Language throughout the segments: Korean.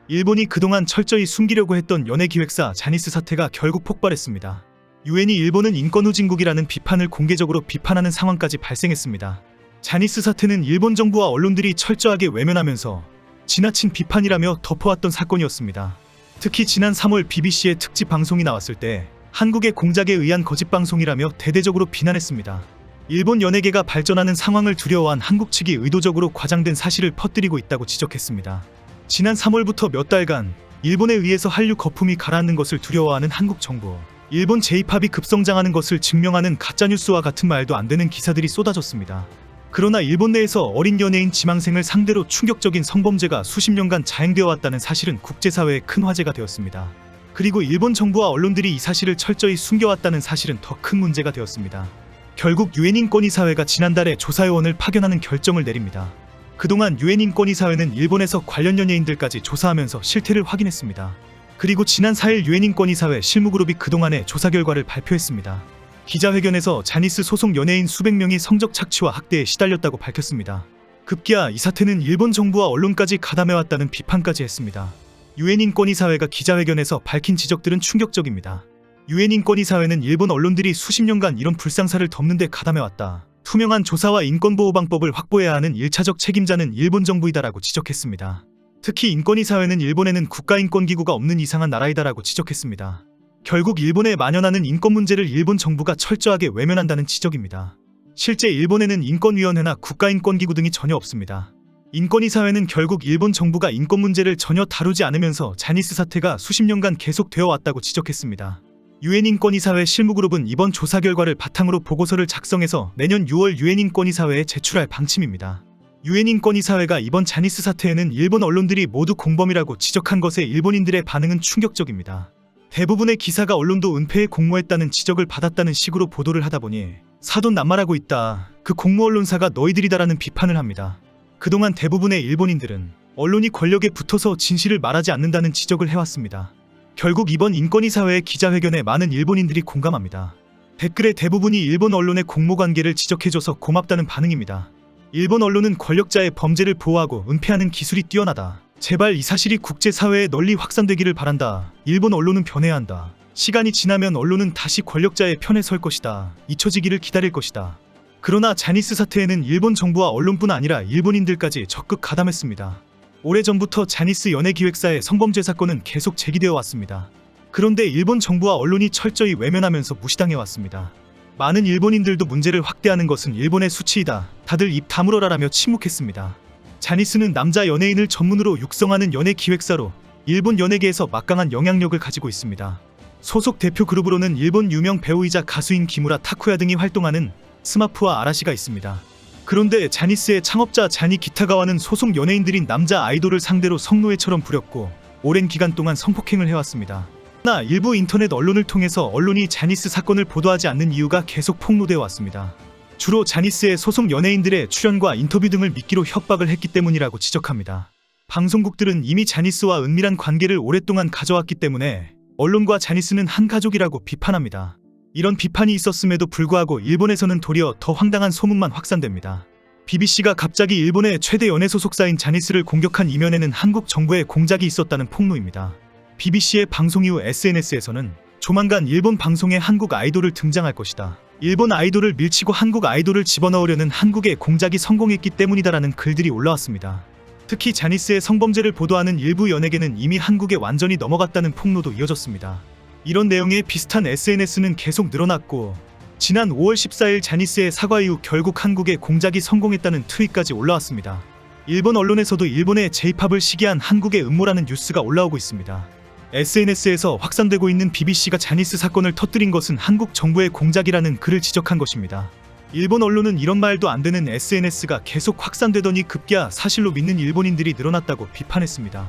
일본이 그동안 철저히 숨기려고 했던 연예기획사 자니스 사태가 결국 폭발했습니다. 유엔이 일본은 인권후진국이라는 비판을 공개적으로 비판하는 상황까지 발생했습니다. 자니스 사태는 일본 정부와 언론들이 철저하게 외면하면서 지나친 비판이라며 덮어왔던 사건이었습니다. 특히 지난 3월 BBC의 특집 방송이 나왔을 때 한국의 공작에 의한 거짓 방송이라며 대대적으로 비난했습니다. 일본 연예계가 발전하는 상황을 두려워한 한국 측이 의도적으로 과장된 사실을 퍼뜨리고 있다고 지적했습니다. 지난 3월부터 몇 달간 일본에 의해서 한류 거품이 가라앉는 것을 두려워하는 한국 정부, 일본 J-팝이 급성장하는 것을 증명하는 가짜뉴스와 같은 말도 안 되는 기사들이 쏟아졌습니다. 그러나 일본 내에서 어린 연예인 지망생을 상대로 충격적인 성범죄가 수십 년간 자행되어 왔다는 사실은 국제사회에 큰 화제가 되었습니다. 그리고 일본 정부와 언론들이 이 사실을 철저히 숨겨왔다는 사실은 더 큰 문제가 되었습니다. 결국 유엔인권위사회가 지난달에 조사요원을 파견하는 결정을 내립니다. 그동안 유엔인권위사회는 일본에서 관련 연예인들까지 조사하면서 실태를 확인했습니다. 그리고 지난 4일 유엔인권위사회 실무그룹이 그동안의 조사 결과를 발표했습니다. 기자회견에서 자니스 소속 연예인 수백 명이 성적 착취와 학대에 시달렸다고 밝혔습니다. 급기야 이 사태는 일본 정부와 언론까지 가담해왔다는 비판까지 했습니다. 유엔인권위사회가 기자회견에서 밝힌 지적들은 충격적입니다. 유엔인권위사회는 일본 언론들이 수십 년간 이런 불상사를 덮는 데 가담해왔다. 투명한 조사와 인권보호방법을 확보해야 하는 1차적 책임자는 일본 정부이다라고 지적했습니다. 특히 인권위사회는 일본에는 국가인권기구가 없는 이상한 나라이다라고 지적했습니다. 결국 일본에 만연하는 인권 문제를 일본 정부가 철저하게 외면한다는 지적입니다. 실제 일본에는 인권위원회나 국가인권기구 등이 전혀 없습니다. 인권위사회는 결국 일본 정부가 인권 문제를 전혀 다루지 않으면서 자니스 사태가 수십 년간 계속되어 왔다고 지적했습니다. 유엔인권위사회 실무그룹은 이번 조사 결과를 바탕으로 보고서를 작성해서 내년 6월 유엔인권위사회에 제출할 방침입니다. 유엔인권위사회가 이번 자니스 사태에는 일본 언론들이 모두 공범이라고 지적한 것에 일본인들의 반응은 충격적입니다. 대부분의 기사가 언론도 은폐에 공모했다는 지적을 받았다는 식으로 보도를 하다 보니 사돈난말하고 있다. 그 공모 언론사가 너희들이다라는 비판을 합니다. 그동안 대부분의 일본인들은 언론이 권력에 붙어서 진실을 말하지 않는다는 지적을 해왔습니다. 결국 이번 인권위사회의 기자회견에 많은 일본인들이 공감합니다. 댓글의 대부분이 일본 언론의 공모관계를 지적해줘서 고맙다는 반응입니다. 일본 언론은 권력자의 범죄를 보호하고 은폐하는 기술이 뛰어나다. 제발 이 사실이 국제사회에 널리 확산되기를 바란다. 일본 언론은 변해야 한다. 시간이 지나면 언론은 다시 권력자의 편에 설 것이다. 잊혀지기를 기다릴 것이다. 그러나 자니스 사태에는 일본 정부와 언론뿐 아니라 일본인들까지 적극 가담했습니다. 오래전부터 자니스 연예기획사의 성범죄 사건은 계속 제기되어 왔습니다. 그런데 일본 정부와 언론이 철저히 외면하면서 무시당해왔습니다. 많은 일본인들도 문제를 확대하는 것은 일본의 수치이다. 다들 입 다물어라라며 침묵했습니다. 자니스는 남자 연예인을 전문으로 육성하는 연예기획사로 일본 연예계에서 막강한 영향력을 가지고 있습니다. 소속 대표 그룹으로는 일본 유명 배우이자 가수인 기무라 타쿠야 등이 활동하는 스마프와 아라시가 있습니다. 그런데 자니스의 창업자 자니 기타가와는 소속 연예인들인 남자 아이돌을 상대로 성노예처럼 부렸고 오랜 기간 동안 성폭행을 해왔습니다. 그러나 일부 인터넷 언론을 통해서 언론이 자니스 사건을 보도하지 않는 이유가 계속 폭로되어 왔습니다. 주로 자니스의 소속 연예인들의 출연과 인터뷰 등을 미끼로 협박을 했기 때문이라고 지적합니다. 방송국들은 이미 자니스와 은밀한 관계를 오랫동안 가져왔기 때문에 언론과 자니스는 한 가족이라고 비판합니다. 이런 비판이 있었음에도 불구하고 일본에서는 도리어 더 황당한 소문만 확산됩니다. BBC가 갑자기 일본의 최대 연예 소속사인 자니스를 공격한 이면에는 한국 정부의 공작이 있었다는 폭로입니다. BBC의 방송 이후 SNS에서는 조만간 일본 방송에 한국 아이돌을 등장할 것이다. 일본 아이돌을 밀치고 한국 아이돌을 집어넣으려는 한국의 공작이 성공했기 때문이다라는 글들이 올라왔습니다. 특히 자니스의 성범죄를 보도하는 일부 연예계는 이미 한국에 완전히 넘어갔다는 폭로도 이어졌습니다. 이런 내용의 비슷한 SNS는 계속 늘어났고 지난 5월 14일 자니스의 사과 이후 결국 한국의 공작이 성공했다는 트윗까지 올라왔습니다. 일본 언론에서도 일본의 J-팝을 시기한 한국의 음모라는 뉴스가 올라오고 있습니다. SNS에서 확산되고 있는 BBC가 자니스 사건을 터뜨린 것은 한국 정부의 공작이라는 글을 지적한 것입니다. 일본 언론은 이런 말도 안 되는 SNS가 계속 확산되더니 급기야 사실로 믿는 일본인들이 늘어났다고 비판했습니다.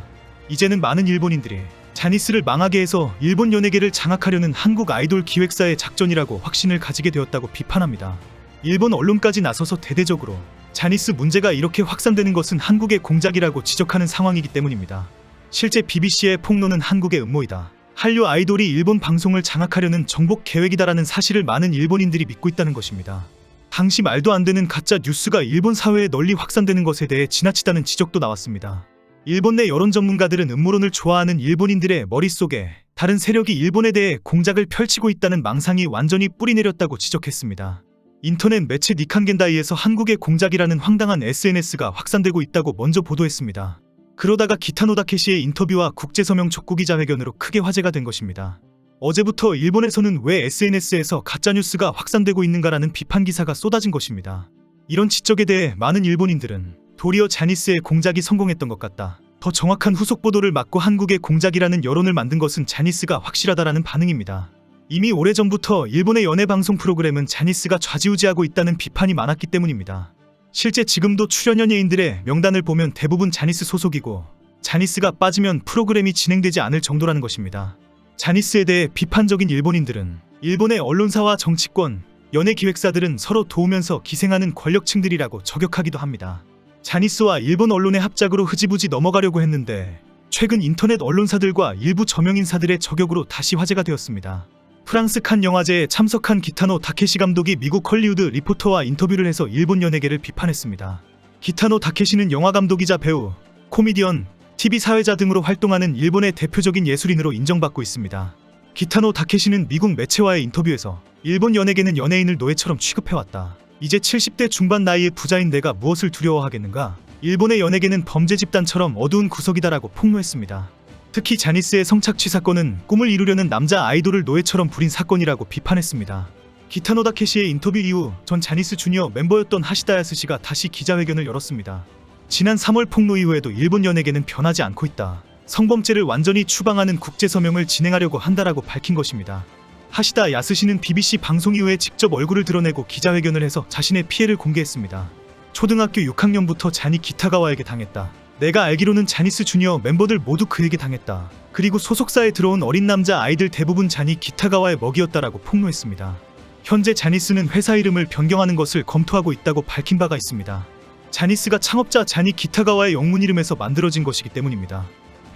이제는 많은 일본인들이 자니스를 망하게 해서 일본 연예계를 장악하려는 한국 아이돌 기획사의 작전이라고 확신을 가지게 되었다고 비판합니다. 일본 언론까지 나서서 대대적으로 자니스 문제가 이렇게 확산되는 것은 한국의 공작이라고 지적하는 상황이기 때문입니다. 실제 BBC의 폭로는 한국의 음모이다. 한류 아이돌이 일본 방송을 장악하려는 정복 계획이다라는 사실을 많은 일본인들이 믿고 있다는 것입니다. 당시 말도 안 되는 가짜 뉴스가 일본 사회에 널리 확산되는 것에 대해 지나치다는 지적도 나왔습니다. 일본 내 여론 전문가들은 음모론을 좋아하는 일본인들의 머릿속에 다른 세력이 일본에 대해 공작을 펼치고 있다는 망상이 완전히 뿌리내렸다고 지적했습니다. 인터넷 매체 니칸겐다이에서 한국의 공작이라는 황당한 SNS가 확산되고 있다고 먼저 보도했습니다. 그러다가 기타노 다케시의 인터뷰와 국제서명 촉구기자회견으로 크게 화제가 된 것입니다. 어제부터 일본에서는 왜 SNS에서 가짜뉴스가 확산되고 있는가라는 비판 기사가 쏟아진 것입니다. 이런 지적에 대해 많은 일본인들은 도리어 자니스의 공작이 성공했던 것 같다. 더 정확한 후속 보도를 막고 한국의 공작이라는 여론을 만든 것은 자니스가 확실하다라는 반응입니다. 이미 오래전부터 일본의 연애 방송 프로그램은 자니스가 좌지우지하고 있다는 비판이 많았기 때문입니다. 실제 지금도 출연 연예인들의 명단을 보면 대부분 자니스 소속이고 자니스가 빠지면 프로그램이 진행되지 않을 정도라는 것입니다. 자니스에 대해 비판적인 일본인들은 일본의 언론사와 정치권, 연예 기획사들은 서로 도우면서 기생하는 권력층들이라고 저격하기도 합니다. 자니스와 일본 언론의 합작으로 흐지부지 넘어가려고 했는데 최근 인터넷 언론사들과 일부 저명인사들의 저격으로 다시 화제가 되었습니다. 프랑스 칸 영화제에 참석한 기타노 다케시 감독이 미국 헐리우드 리포터와 인터뷰를 해서 일본 연예계를 비판했습니다. 기타노 다케시는 영화 감독이자 배우, 코미디언, TV 사회자 등으로 활동하는 일본의 대표적인 예술인으로 인정받고 있습니다. 기타노 다케시는 미국 매체와의 인터뷰에서 일본 연예계는 연예인을 노예처럼 취급해왔다. 이제 70대 중반 나이의 부자인 내가 무엇을 두려워하겠는가? 일본의 연예계는 범죄 집단처럼 어두운 구석이다라고 폭로했습니다. 특히 자니스의 성착취 사건은 꿈을 이루려는 남자 아이돌을 노예처럼 부린 사건이라고 비판했습니다. 기타노 다케시의 인터뷰 이후 전 자니스 주니어 멤버였던 하시다 야스시가 다시 기자회견을 열었습니다. 지난 3월 폭로 이후에도 일본 연예계는 변하지 않고 있다. 성범죄를 완전히 추방하는 국제서명을 진행하려고 한다라고 밝힌 것입니다. 하시다 야스시는 BBC 방송 이후에 직접 얼굴을 드러내고 기자회견을 해서 자신의 피해를 공개했습니다. 초등학교 6학년부터 자니 기타가와에게 당했다. 내가 알기로는 자니스 주니어 멤버들 모두 그에게 당했다. 그리고 소속사에 들어온 어린 남자 아이들 대부분 자니 기타가와의 먹이였다라고 폭로했습니다. 현재 자니스는 회사 이름을 변경하는 것을 검토하고 있다고 밝힌 바가 있습니다. 자니스가 창업자 자니 기타가와의 영문 이름에서 만들어진 것이기 때문입니다.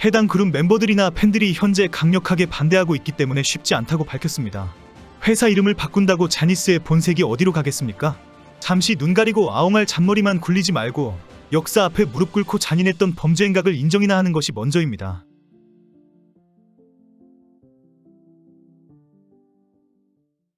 해당 그룹 멤버들이나 팬들이 현재 강력하게 반대하고 있기 때문에 쉽지 않다고 밝혔습니다. 회사 이름을 바꾼다고 자니스의 본색이 어디로 가겠습니까? 잠시 눈 가리고 아웅할 잔머리만 굴리지 말고 역사 앞에 무릎 꿇고 잔인했던 범죄 행각을 인정이나 하는 것이 먼저입니다.